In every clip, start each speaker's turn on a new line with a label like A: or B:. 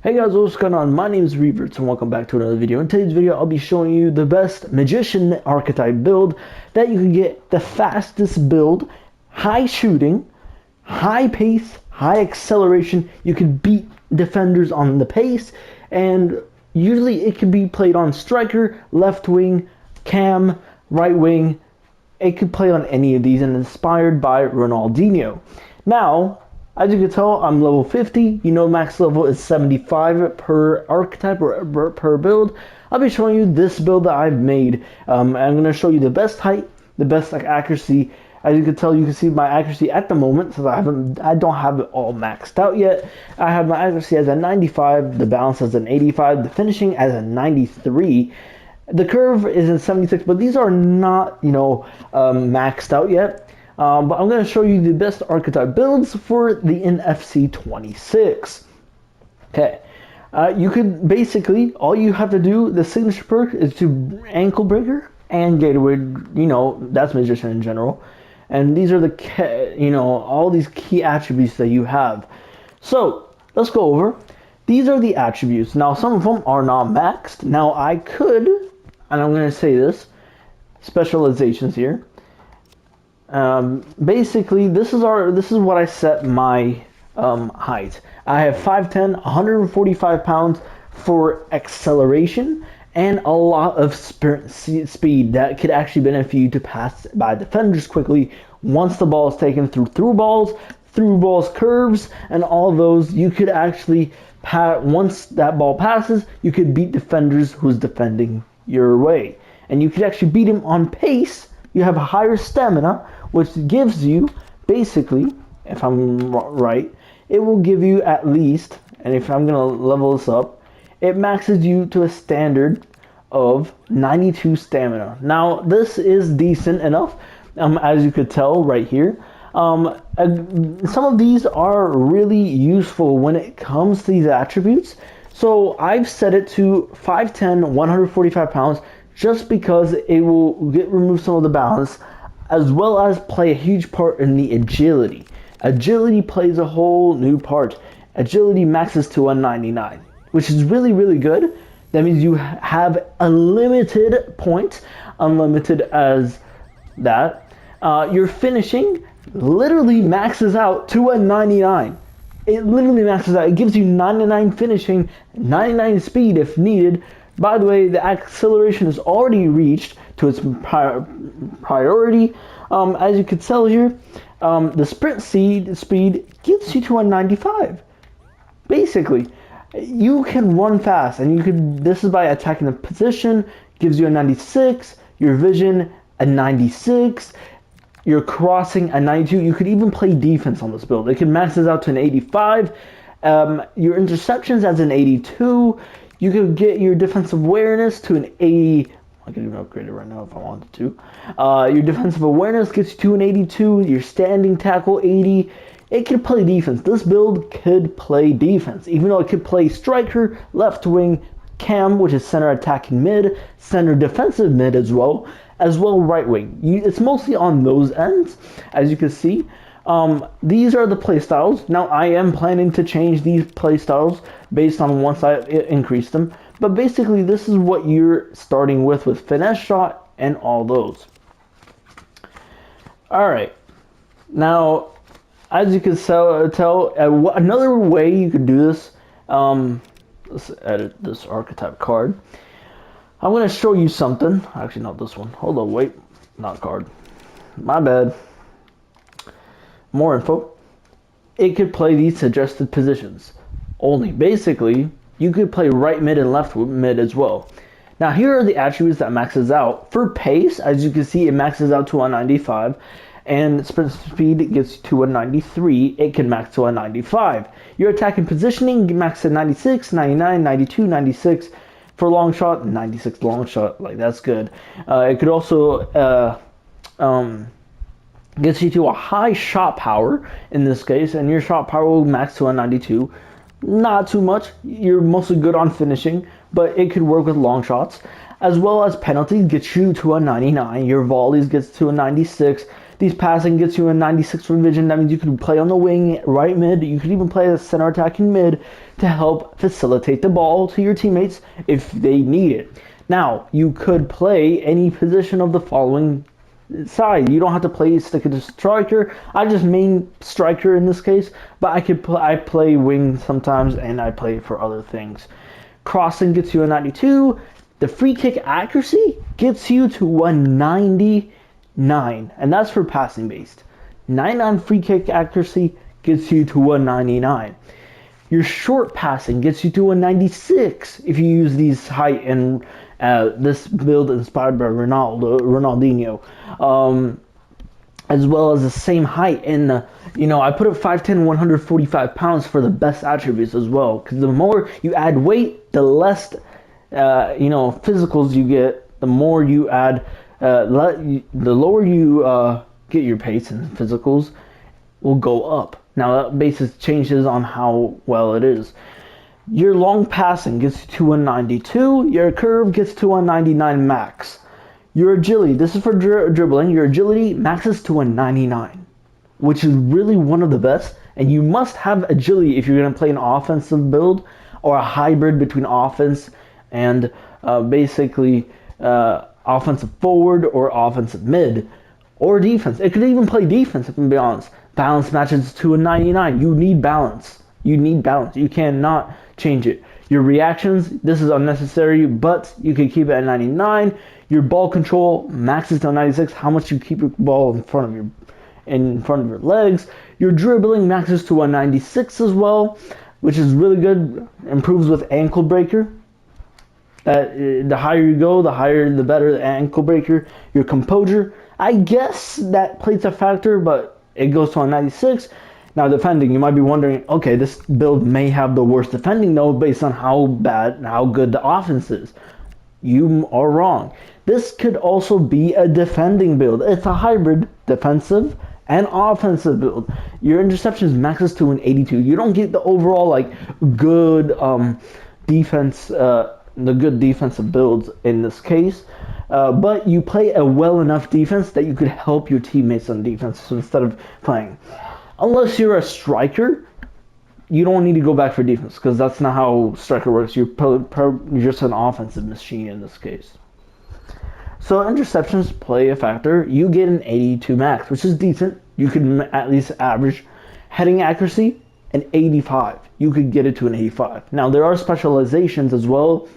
A: Hey guys, what's going on? My name is Reverts and welcome back to another video. In today's video, I'll be showing you the best Magician archetype build that you can get, the fastest build, high shooting, high pace, high acceleration. You can beat defenders on the pace, and usually it can be played on striker, left wing, cam, right wing. It could play on any of these and inspired by Ronaldinho. Now, as you can tell, I'm level 50. You know, max level is 75 per archetype or per build. I'll be showing you this build that I've made. I'm going to show you the best height, the best accuracy. As you can tell, you can see my accuracy at the moment, since I don't have it all maxed out yet. I have my accuracy as a 95, the balance as an 85, the finishing as a 93. The curve is in 76, but these are not, maxed out yet. But I'm going to show you the best archetype builds for the NFC 26. Okay, you could basically, all you have to do, the signature perk is to ankle breaker and gateway, that's Magician in general. And these are the, all these key attributes that you have. So let's go over. These are the attributes. Now, some of them are not maxed. Now, I could, and I'm going to say this, specializations here. Basically, this is what I set my height. I have 5'10", 145 pounds for acceleration and a lot of sprint speed that could actually benefit you to pass by defenders quickly once the ball is taken through balls, curves, and all those. You could actually once that ball passes, you could beat defenders who's defending your way, and you could actually beat him on pace. You have a higher stamina, which gives you, basically, if I'm right, it will give you at least, and if I'm going to level this up, it maxes you to a standard of 92 stamina. Now, this is decent enough, as you could tell right here. Some of these are really useful when it comes to these attributes. So I've set it to 5'10", 145 pounds, just because it will remove some of the balance, as well as play a huge part in the agility. Agility plays a whole new part. Agility maxes to 199, which is really, really good. That means you have unlimited points, unlimited as that. Your finishing literally maxes out to a 99. It literally maxes out. It gives you 99 finishing, 99 speed if needed. By the way, the acceleration is already reached to its priority. As you can tell here, the sprint speed gets you to a 95. Basically, you can run fast, and this is by attacking the position, gives you a 96, your vision a 96, your crossing a 92. You could even play defense on this build. It can max this out to an 85. Your interceptions as an 82. You could get your defensive awareness to an 80. I could even upgrade it right now if I wanted to. Your defensive awareness gets you to an 82. Your standing tackle 80. It could play defense. This build could play defense, even though it could play striker, left wing, cam, which is center attacking mid, center defensive mid as well right wing. It's mostly on those ends, as you can see. These are the playstyles. Now, I am planning to change these playstyles based on once I increase them. But basically, this is what you're starting with finesse shot and all those. All right. Now, as you can tell, another way you could do this, let's edit this archetype card. I'm going to show you something. Actually, not this one. Hold on, wait. Not card. My bad. More info. It could play these suggested positions only. Basically, you could play right mid and left mid as well. Now, here are the attributes that maxes out. For pace, as you can see, it maxes out to a 95, and sprint speed gets to a 93. It can max to a 95. Your attack and positioning max to 96, 99, 92, 96. For long shot, 96 long shot. Like, that's good. It could also gets you to a high shot power in this case, and your shot power will max to a 92. Not too much. You're mostly good on finishing, but it could work with long shots. As well as penalties gets you to a 99. Your volleys gets to a 96. These passing gets you a 96 revision. That means you could play on the wing, right mid. You could even play a center attacking mid to help facilitate the ball to your teammates if they need it. Now, you could play any position of the following side. You don't have to play stick it to striker. I just main striker in this case, but I play wing sometimes, and I play for other things. Crossing gets you a 92. The free kick accuracy gets you to 199, and that's for passing based. 99 free kick accuracy gets you to 199. Your short passing gets you to 196 if you use these height and this build inspired by Ronaldinho, as well as the same height. And I put up 5'10", 145 pounds for the best attributes as well, because the more you add weight, the less physicals you get. The more you add, the lower you get your pace and physicals will go up. Now that basis changes on how well it is. Your long passing gets to 192. Your curve gets to 199 max. Your agility, this is for dribbling. Your agility maxes to 199, which is really one of the best. And you must have agility if you're going to play an offensive build or a hybrid between offense and basically offensive forward or offensive mid or defense. It could even play defense, if I'm being honest. Balance matches to a 99. You need balance. You cannot change it. Your reactions, this is unnecessary, but you can keep it at 99. Your ball control maxes to 96. How much you keep your ball in front of your legs. Your dribbling maxes to 196 as well, which is really good. Improves with ankle breaker. The higher you go, the better the ankle breaker. Your composure, I guess that plays a factor, but it goes to 196. Now defending, you might be wondering, okay, this build may have the worst defending though, based on how bad and how good the offense is. You are wrong. This could also be a defending build. It's a hybrid defensive and offensive build. Your interceptions maxes to an 82. You don't get the overall good defense, the good defensive builds in this case. But you play a well enough defense that you could help your teammates on defense instead of playing. Unless you're a striker, you don't need to go back for defense, because that's not how striker works. You're just an offensive machine in this case. So interceptions play a factor. You get an 82 max, which is decent. You can at least average. Heading accuracy, an 85. You could get it to an 85. Now there are specializations as well,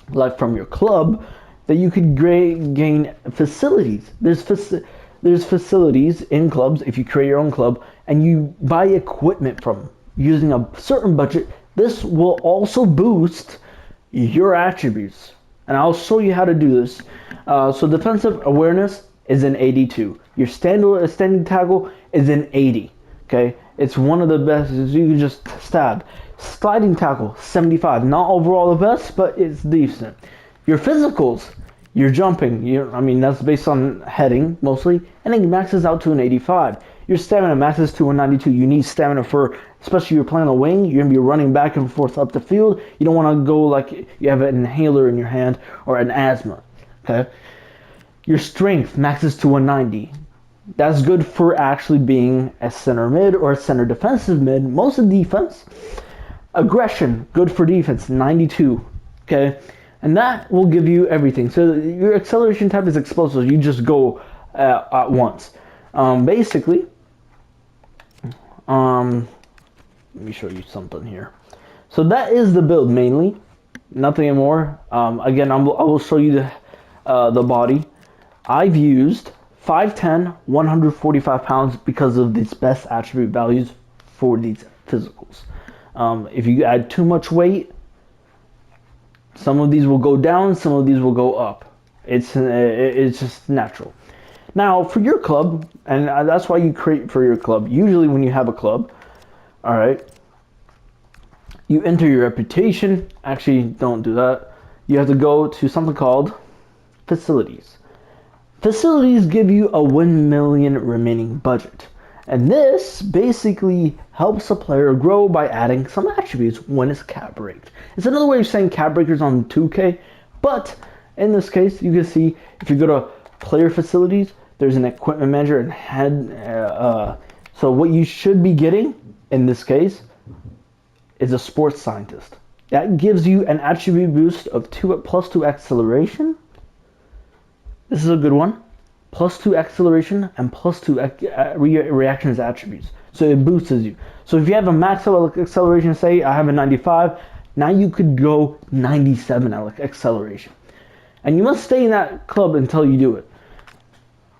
A: like from your club, that you could gain facilities. There's facilities in clubs if you create your own club and you buy equipment from using a certain budget. This will also boost your attributes, and I'll show you how to do this. So defensive awareness is an 82. Your standing tackle is an 80. Okay, it's one of the best. You can just stab. Sliding tackle 75. Not overall the best, but it's decent. Your physicals, you're jumping. That's based on heading mostly, and it maxes out to an 85. Your stamina maxes to 192. You need stamina for, especially you're playing a wing. You're gonna be running back and forth up the field. You don't want to go like you have an inhaler in your hand or an asthma. Okay. Your strength maxes to 190. That's good for actually being a center mid or a center defensive mid. Most of defense. Aggression, good for defense, 92. Okay. And that will give you everything. So your acceleration type is explosive. You just go at once. Basically, let me show you something here. So that is the build mainly. Nothing more. Again, I will show you the body. I've used 5'10", 145 pounds because of these best attribute values for these physicals. If you add too much weight, some of these will go down, some of these will go up. It's just natural. Now, for your club, and that's why you create for your club. Usually when you have a club, all right, you enter your reputation. Actually, don't do that. You have to go to something called facilities. Facilities give you a 1 million remaining budget. And this basically helps a player grow by adding some attributes when it's cap breaked. It's another way of saying cap breakers on 2K, but in this case, you can see if you go to player facilities, There's an equipment manager and head. So what you should be getting in this case is a sports scientist. That gives you an attribute boost of +2 acceleration. This is a good one. +2 acceleration and +2 reactions attributes. So it boosts you. So if you have a max acceleration, say I have a 95, now you could go 97 acceleration. And you must stay in that club until you do it.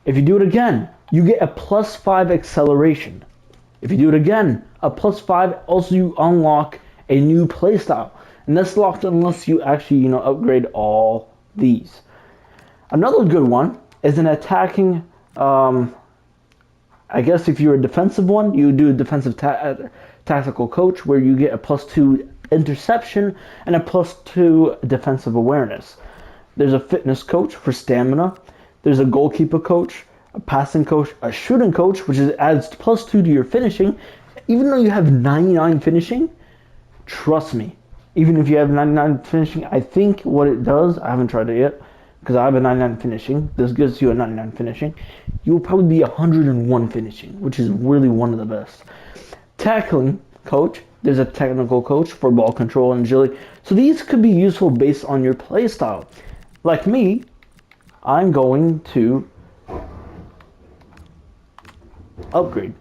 A: If you do it again, you get a +5 acceleration. If you do it again, a +5, also you unlock a new playstyle. And that's locked unless you actually, upgrade all these. Another good one is an attacking, I guess if you're a defensive one, you do a defensive tactical coach where you get a +2 interception and a +2 defensive awareness. There's a fitness coach for stamina. There's a goalkeeper coach, a passing coach, a shooting coach, which adds +2 to your finishing. Even though you have 99 finishing, trust me, even if you have 99 finishing, I think what it does, I haven't tried it yet, because I have a 99 finishing. This gives you a 99 finishing. You will probably be 101 finishing, which is really one of the best. Tackling coach, there's a technical coach for ball control and agility. So these could be useful based on your play style. Like me, I'm going to upgrade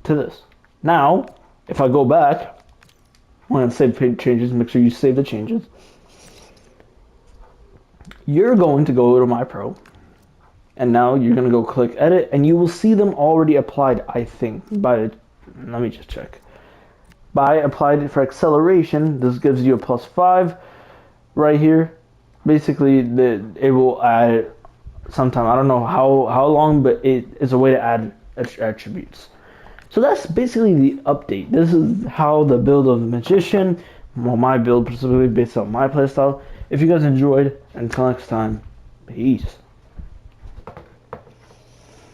A: to this. Now, if I go back, I'm going to save changes, make sure you save the changes. You're going to go to My Pro, and now you're going to go click Edit, and you will see them already applied, I think, let me just check. By applied for acceleration, this gives you a +5 right here. Basically, it will add sometime, I don't know how long, but it is a way to add attributes. So that's basically the update. This is how the build of the Magician, well, my build specifically based on my playstyle. If you guys enjoyed, until next time, peace.